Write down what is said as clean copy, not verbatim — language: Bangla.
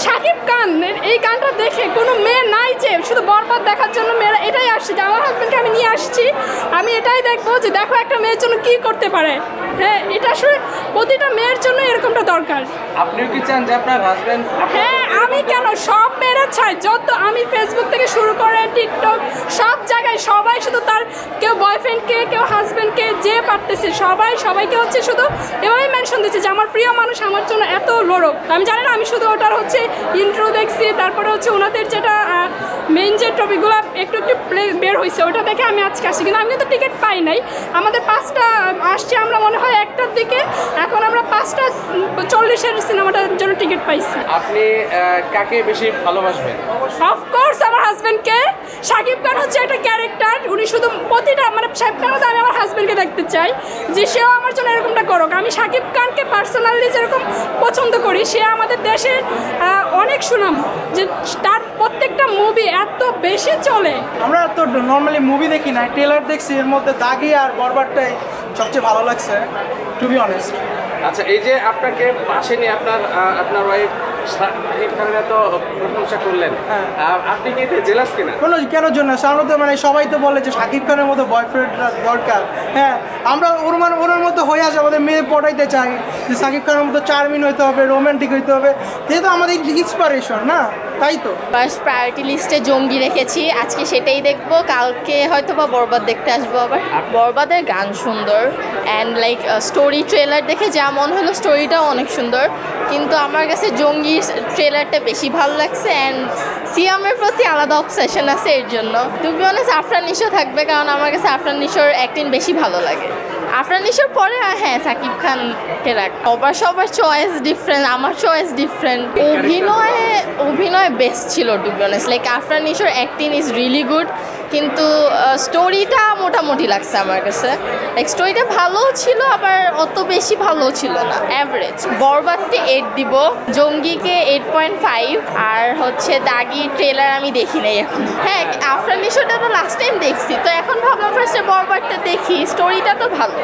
শাকিব খান এই গানটা দেখে কোনো মেয়ে নাই যে শুধু বরবাদ দেখার জন্য মেয়েরা এটাই আসছে যে আমার হাজব্যান্ডকে আমি নিয়ে আসছি, আমি এটাই দেখবো যে দেখো একটা মেয়ের জন্য কী করতে পারে। হ্যাঁ, এটা আসলে প্রতিটা মেয়ের জন্য এরকমটা দরকার। আপনিও কি চান যে আপনার হাজবেন্ড? হ্যাঁ, আমি কেন, সব মেয়েরা চাই। যত আমি ফেসবুক থেকে শুরু করে টিকটক সব জায়গায় সবাই শুধু তার কেউ বয়ফ্রেন্ডকে কেউ হাজব্যান্ডকে যে পারতেছে সবাইকে হচ্ছে শুধু এভাবেই মেনশন দিচ্ছে যে আমার প্রিয় মানুষ আমার জন্য এত লড়ক। আমি জানি না, আমি শুধু ওটার হচ্ছে ইন্ট্রো দেখছি, তারপরে হচ্ছে ওনাদের যেটা মেইন যে টপিকগুলো একটু বের হয়েছে ওটা দেখে আমি আজকে আসি, কিন্তু আমি কিন্তু টিকিট পাই নাই। আমাদের 5টা আসছে, আমরা মনে হয় 1টার দিকে, এখন আমরা 5:40 সিনেমাটার জন্য টিকিট পাইছি। আপনি কাকে বেশি ভালোবাসবেন? অফকোর্স আমার হাজব্যান্ডকে। শাকিব খান হচ্ছে একটা ক্যারেক্টার, উনি শুধু প্রতিটা মানে শাকিব খান মতো আমি আমার হাজব্যান্ডকে দেখতে চাই যে সেও আমার জন্য এরকমটা করুক। আমি শাকিব খানকে পার্সোনালি যেরকম পছন্দ করি, সে আমাদের দেশের অনেক সুনাম, যে তার প্রত্যেকটা মুভি এত বেশি চলে। আমরা তো নর্মালি মুভি দেখি না, ট্রেলার দেখছি, এর মধ্যে দাগি আর বরবাদটাই সবচেয়ে ভালো লাগছে, টু বি অনেস্ট। আচ্ছা, এই যে আপনাকে পাশে নিয়ে আপনার ওয়াইফ শাকিব খানের এত প্রশংসা করলেন, আপনি কি এতে জেলাস কিনা? কেন জন্য আমরা তো মানে সবাই তো বলে যে শাকিব খানের মতো বয়ফ্রেন্ড দরকার। হ্যাঁ, আমরা ওর মতো হয়ে আসে আমাদের মেয়ে পড়াইতে চাই যে শাকিব খানের মতো চার্মিন হইতে হবে, রোমান্টিক হইতে হবে, যেহেতু আমাদের ইন্সপিরেশন না, তাই তো ফার্স্ট প্রায়োরিটি লিস্টে জঙ্গি রেখেছি, আজকে সেটাই দেখবো, কালকে হয়তো বা বরবাদ দেখতে আসবো আবার। বরবাদের গান সুন্দর অ্যান্ড লাইক স্টোরি ট্রেলার দেখে যা মনে হলো স্টোরিটাও অনেক সুন্দর, কিন্তু আমার কাছে জঙ্গির ট্রেলারটা বেশি ভালো লাগছে অ্যান্ড সিয়ামের প্রতি আলাদা অবসেশন আছে এর জন্য। To be honest Afran Nisho থাকবে, কারণ আমার কাছে আফরান নিশোর অ্যাক্টিং বেশি ভালো লাগে। আফরান নিশোর পরে হ্যাঁ সাকিব খানকে রাখ। সবার চয়েস ডিফারেন্ট, আমার চয়েস ডিফারেন্ট। অভিনয় বেস্ট ছিল to be honest, like Afran নিশোর অ্যাক্টিং ইজ রিয়েলি গুড, কিন্তু স্টোরিটা মোটামুটি লাগছে আমার কাছে। লাইক স্টোরিটা ভালোও ছিল, আবার অত বেশি ভালোও ছিল না, অ্যাভারেজ। বরবাদকে 8 দিব, জঙ্গিকে 8.5, আর হচ্ছে দাগি ট্রেলার আমি দেখি নাই এখন। হ্যাঁ, আফরান নিশোটা তো লাস্ট টাইম দেখছি, তো এখন ভাবলাম ফার্স্টে বরবাদটা দেখি, স্টোরিটা তো ভালো।